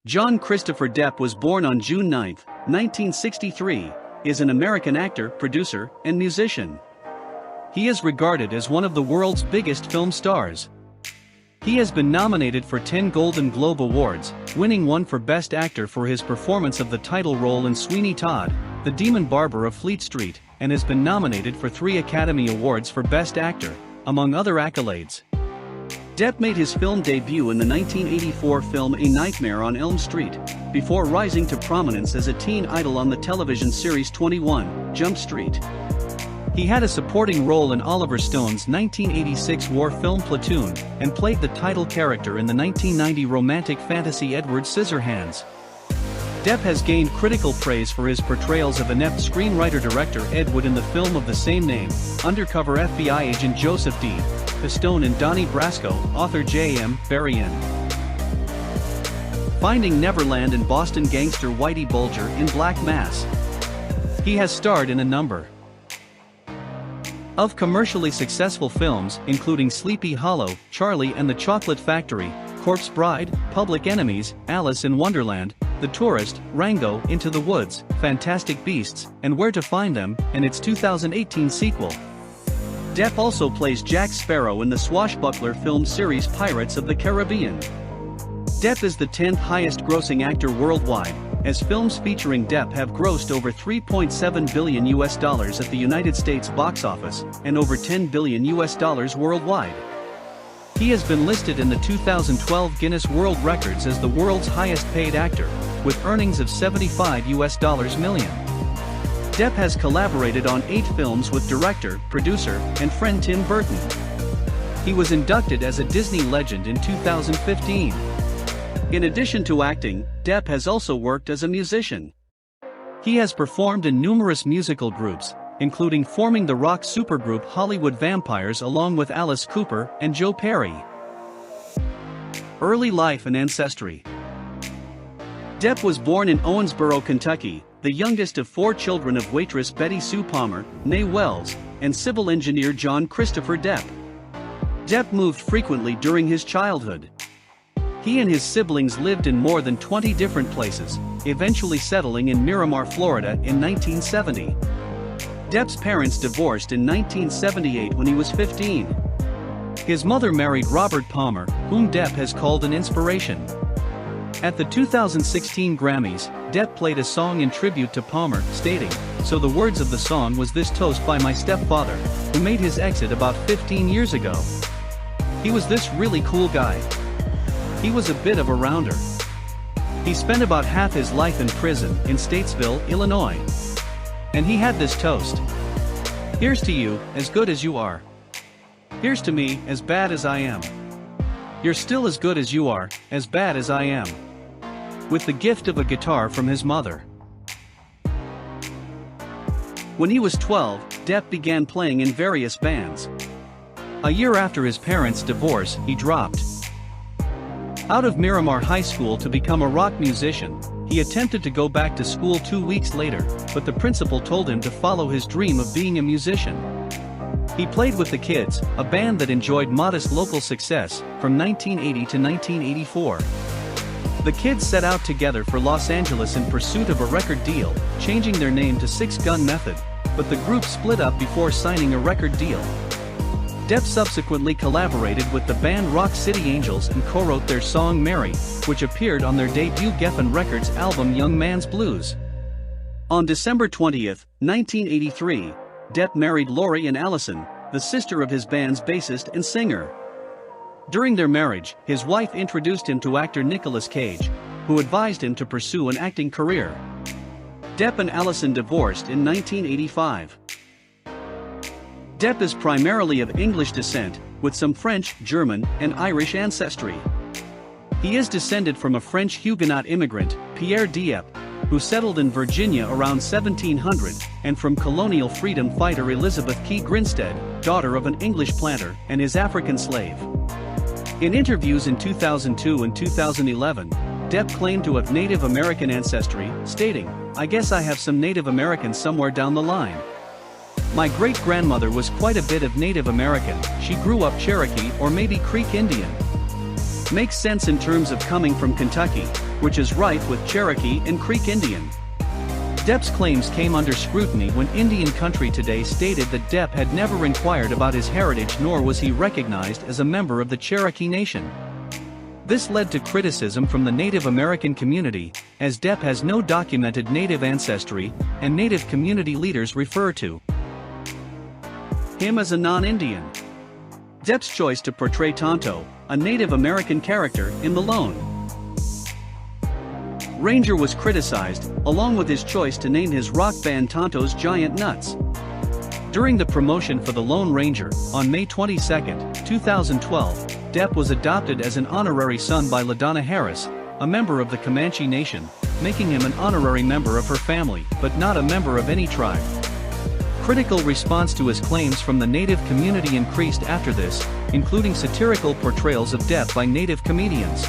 John Christopher Depp was born on June 9, 1963, is an American actor, producer, and musician. He is regarded as one of the world's biggest film stars. He has been nominated for 10 Golden Globe Awards, winning one for Best Actor for his performance of the title role in Sweeney Todd, the Demon Barber of Fleet Street, and has been nominated for 3 Academy Awards for Best Actor, among other accolades. Depp made his film debut in the 1984 film A Nightmare on Elm Street, before rising to prominence as a teen idol on the television series 21 Jump Street. He had a supporting role in Oliver Stone's 1986 war film Platoon, and played the title character in the 1990 romantic fantasy Edward Scissorhands. Depp has gained critical praise for his portrayals of inept screenwriter-director Ed Wood in the film of the same name, undercover FBI agent Joseph D. Pistone and Donnie Brasco, author J.M. Berrien. Finding Neverland and Boston gangster Whitey Bulger in Black Mass. He has starred in a number of commercially successful films, including Sleepy Hollow, Charlie and the Chocolate Factory, Corpse Bride, Public Enemies, Alice in Wonderland, The Tourist, Rango, Into the Woods, Fantastic Beasts, and Where to Find Them, and its 2018 sequel. Depp also plays Jack Sparrow in the swashbuckler film series Pirates of the Caribbean. Depp is the 10th highest-grossing actor worldwide, as films featuring Depp have grossed over $3.7 billion at the United States box office, and over $10 billion worldwide. He has been listed in the 2012 Guinness World Records as the world's highest-paid actor, with earnings of $75 million. Depp has collaborated on 8 films with director, producer, and friend Tim Burton. He was inducted as a Disney legend in 2015. In addition to acting, Depp has also worked as a musician. He has performed in numerous musical groups, including forming the rock supergroup Hollywood Vampires along with Alice Cooper and Joe Perry. Early life and ancestry. Depp was born in Owensboro, Kentucky, the youngest of 4 children of waitress Betty Sue Palmer, née Wells, and civil engineer John Christopher Depp. Depp moved frequently during his childhood. He and his siblings lived in more than 20 different places, eventually settling in Miramar, Florida in 1970. Depp's parents divorced in 1978 when he was 15. His mother married Robert Palmer, whom Depp has called an inspiration. At the 2016 Grammys, Depp played a song in tribute to Palmer, stating, "So the words of the song was this toast by my stepfather, who made his exit about 15 years ago. He was this really cool guy. He was a bit of a rounder. He spent about half his life in prison in Statesville, Illinois. And he had this toast. Here's to you, as good as you are. Here's to me, as bad as I am. You're still as good as you are, as bad as I am." With the gift of a guitar from his mother. When he was 12, Depp began playing in various bands. A year after his parents' divorce, he dropped out of Miramar High School to become a rock musician. He attempted to go back to school 2 weeks later, but the principal told him to follow his dream of being a musician. He played with the Kids, a band that enjoyed modest local success, from 1980 to 1984. The Kids set out together for Los Angeles in pursuit of a record deal, changing their name to Six Gun Method, but the group split up before signing a record deal. Depp subsequently collaborated with the band Rock City Angels and co-wrote their song Mary, which appeared on their debut Geffen Records album Young Man's Blues. On December 20, 1983, Depp married Lori Ann Allison, the sister of his band's bassist and singer. During their marriage, his wife introduced him to actor Nicolas Cage, who advised him to pursue an acting career. Depp and Allison divorced in 1985. Depp is primarily of English descent, with some French, German, and Irish ancestry. He is descended from a French Huguenot immigrant, Pierre Depp, who settled in Virginia around 1700, and from colonial freedom fighter Elizabeth Key Grinstead, daughter of an English planter, and his African slave. In interviews in 2002 and 2011, Depp claimed to have Native American ancestry, stating, "I guess I have some Native Americans somewhere down the line. My great-grandmother was quite a bit of Native American, she grew up Cherokee or maybe Creek Indian. Makes sense in terms of coming from Kentucky, which is rife with Cherokee and Creek Indian. Depp's claims came under scrutiny when Indian Country Today stated that Depp had never inquired about his heritage, nor was he recognized as a member of the Cherokee Nation. This led to criticism from the Native American community, as Depp has no documented Native ancestry, and Native community leaders refer to him as a non-Indian. Depp's choice to portray Tonto, a Native American character, in The Lone Ranger was criticized, along with his choice to name his rock band Tonto's Giant Nuts. During the promotion for The Lone Ranger, on May 22, 2012, Depp was adopted as an honorary son by LaDonna Harris, a member of the Comanche Nation, making him an honorary member of her family, but not a member of any tribe. Critical response to his claims from the Native community increased after this, including satirical portrayals of Depp by Native comedians.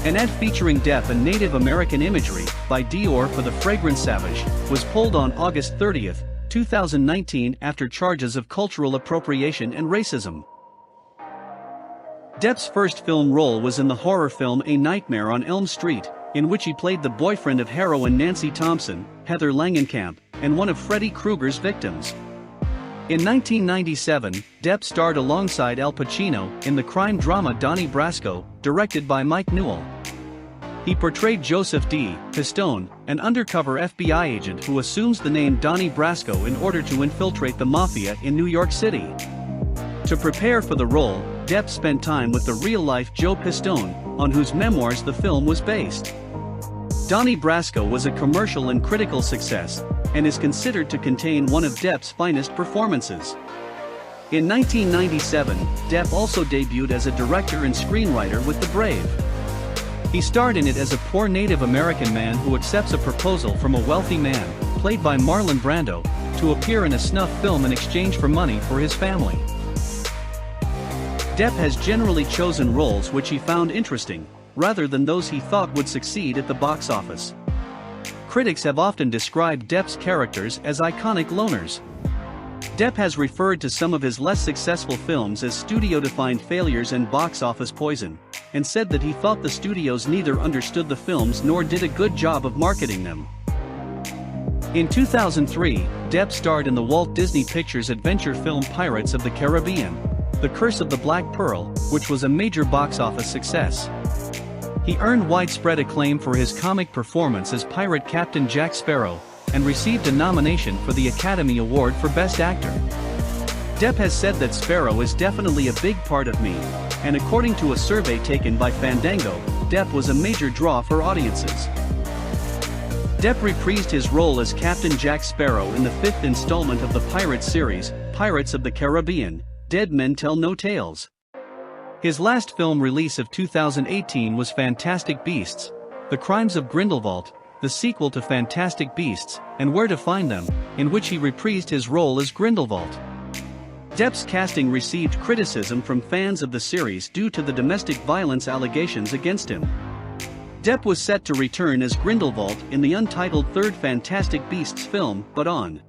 An ad featuring Depp and Native American imagery, by Dior for the fragrance Savage, was pulled on August 30, 2019 after charges of cultural appropriation and racism. Depp's first film role was in the horror film A Nightmare on Elm Street, in which he played the boyfriend of heroine Nancy Thompson, Heather Langenkamp, and one of Freddy Krueger's victims. In 1997, Depp starred alongside Al Pacino in the crime drama Donnie Brasco, directed by Mike Newell. He portrayed Joseph D. Pistone, an undercover FBI agent who assumes the name Donnie Brasco in order to infiltrate the mafia in New York City. To prepare for the role, Depp spent time with the real-life Joe Pistone, on whose memoirs the film was based. Donnie Brasco was a commercial and critical success, and is considered to contain one of Depp's finest performances. In 1997, Depp also debuted as a director and screenwriter with The Brave. He starred in it as a poor Native American man who accepts a proposal from a wealthy man, played by Marlon Brando, to appear in a snuff film in exchange for money for his family. Depp has generally chosen roles which he found interesting, rather than those he thought would succeed at the box office. Critics have often described Depp's characters as iconic loners. Depp has referred to some of his less successful films as studio-defined failures and box office poison, and said that he thought the studios neither understood the films nor did a good job of marketing them. In 2003, Depp starred in the Walt Disney Pictures adventure film Pirates of the Caribbean: The Curse of the Black Pearl, which was a major box office success. He earned widespread acclaim for his comic performance as pirate Captain Jack Sparrow, and received a nomination for the Academy Award for Best Actor. Depp has said that Sparrow is definitely a big part of me, and according to a survey taken by Fandango, Depp was a major draw for audiences. Depp reprised his role as Captain Jack Sparrow in the fifth installment of the Pirates series, Pirates of the Caribbean: Dead Men Tell No Tales. His last film release of 2018 was Fantastic Beasts: The Crimes of Grindelwald, the sequel to Fantastic Beasts, and Where to Find Them, in which he reprised his role as Grindelwald. Depp's casting received criticism from fans of the series due to the domestic violence allegations against him. Depp was set to return as Grindelwald in the untitled third Fantastic Beasts film, but on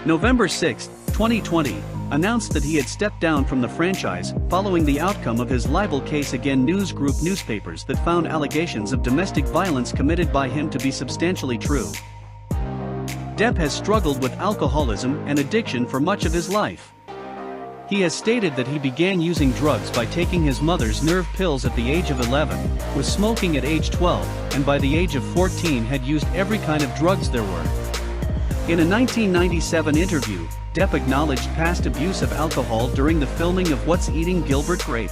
November 6, 2020, announced that he had stepped down from the franchise following the outcome of his libel case against News Group newspapers that found allegations of domestic violence committed by him to be substantially true. Depp has struggled with alcoholism and addiction for much of his life. He has stated that he began using drugs by taking his mother's nerve pills at the age of 11, was smoking at age 12, and by the age of 14 had used every kind of drugs there were. In a 1997 interview, Depp acknowledged past abuse of alcohol during the filming of What's Eating Gilbert Grape.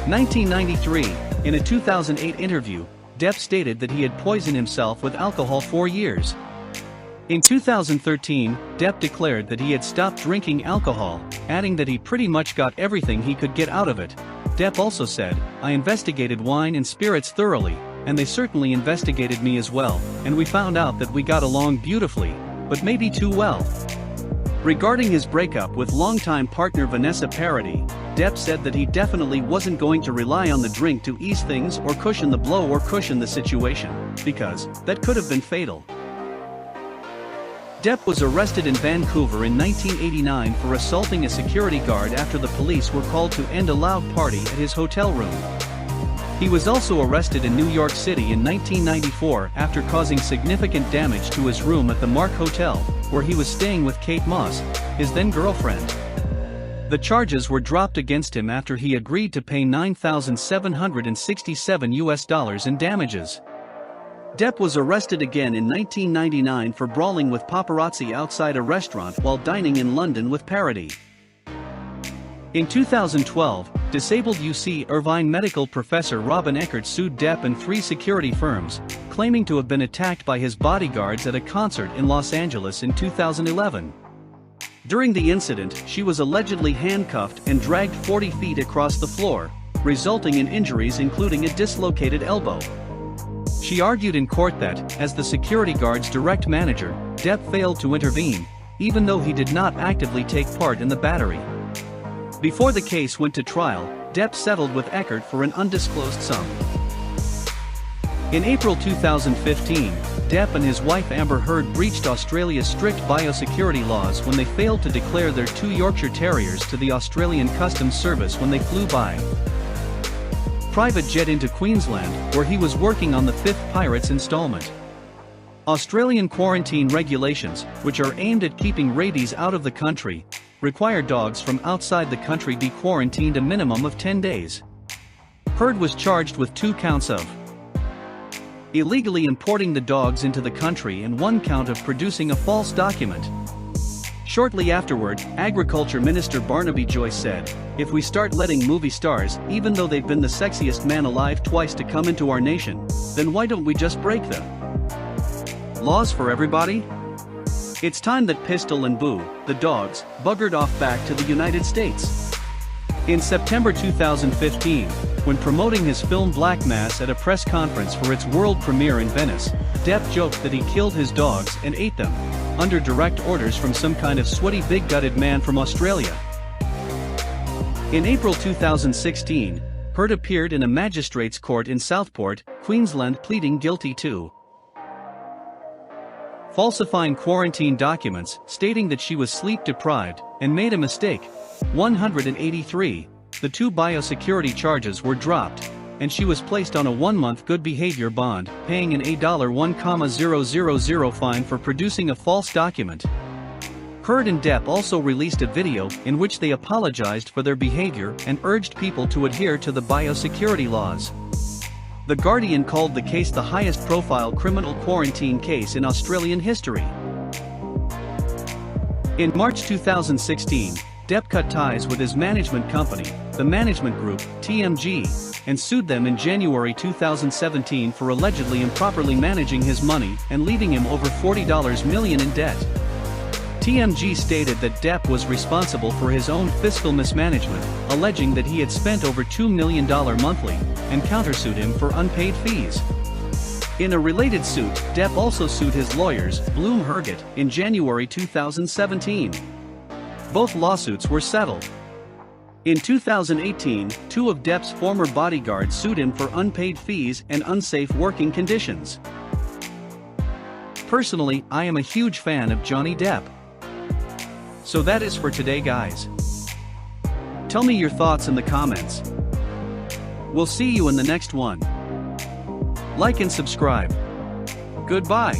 1993, in a 2008 interview, Depp stated that he had poisoned himself with alcohol 4 years. In 2013, Depp declared that he had stopped drinking alcohol, adding that he pretty much got everything he could get out of it. Depp also said, "I investigated wine and spirits thoroughly, and they certainly investigated me as well, and we found out that we got along beautifully, but maybe too well." Regarding his breakup with longtime partner Vanessa Paradis, Depp said that he definitely wasn't going to rely on the drink to ease things or cushion the blow or cushion the situation, because that could have been fatal. Depp was arrested in Vancouver in 1989 for assaulting a security guard after the police were called to end a loud party at his hotel room. He was also arrested in New York City in 1994 after causing significant damage to his room at the Mark Hotel, where he was staying with Kate Moss, his then-girlfriend. The charges were dropped against him after he agreed to pay $9,767 in damages. Depp was arrested again in 1999 for brawling with paparazzi outside a restaurant while dining in London with Parody. In 2012, disabled UC Irvine medical professor Robin Eckert sued Depp and 3 security firms, claiming to have been attacked by his bodyguards at a concert in Los Angeles in 2011. During the incident, she was allegedly handcuffed and dragged 40 feet across the floor, resulting in injuries including a dislocated elbow. She argued in court that, as the security guard's direct manager, Depp failed to intervene, even though he did not actively take part in the battery. Before the case went to trial, Depp settled with Eckert for an undisclosed sum. In April 2015, Depp and his wife Amber Heard breached Australia's strict biosecurity laws when they failed to declare their 2 Yorkshire Terriers to the Australian Customs Service when they flew by private jet into Queensland, where he was working on the 5th Pirates installment. Australian quarantine regulations, which are aimed at keeping rabies out of the country, require dogs from outside the country be quarantined a minimum of 10 days. Heard was charged with 2 counts of illegally importing the dogs into the country and 1 count of producing a false document. Shortly afterward, Agriculture Minister Barnaby Joyce said, "If we start letting movie stars, even though they've been the sexiest man alive twice, to come into our nation, then why don't we just break the laws for everybody?" It's time that Pistol and Boo, the dogs, buggered off back to the United States. In September 2015, when promoting his film Black Mass at a press conference for its world premiere in Venice, Depp joked that he killed his dogs and ate them, under direct orders from some kind of sweaty big-gutted man from Australia. In April 2016, Heard appeared in a magistrate's court in Southport, Queensland, pleading guilty to falsifying quarantine documents, stating that she was sleep-deprived and made a mistake. 183. The 2 biosecurity charges were dropped, and she was placed on a 1-month good behavior bond, paying an $1,000 fine for producing a false document. Heard and Depp also released a video in which they apologized for their behavior and urged people to adhere to the biosecurity laws. The Guardian called the case the highest-profile criminal quarantine case in Australian history. In March 2016, Depp cut ties with his management company, the management group, TMG, and sued them in January 2017 for allegedly improperly managing his money and leaving him over $40 million in debt. TMG stated that Depp was responsible for his own fiscal mismanagement, alleging that he had spent over $2 million monthly, and countersued him for unpaid fees. In a related suit, Depp also sued his lawyers, Bloom Herget, in January 2017. Both lawsuits were settled. In 2018, 2 of Depp's former bodyguards sued him for unpaid fees and unsafe working conditions. Personally, I am a huge fan of Johnny Depp. So that is for today, guys. Tell me your thoughts in the comments. We'll see you in the next one. Like and subscribe. Goodbye.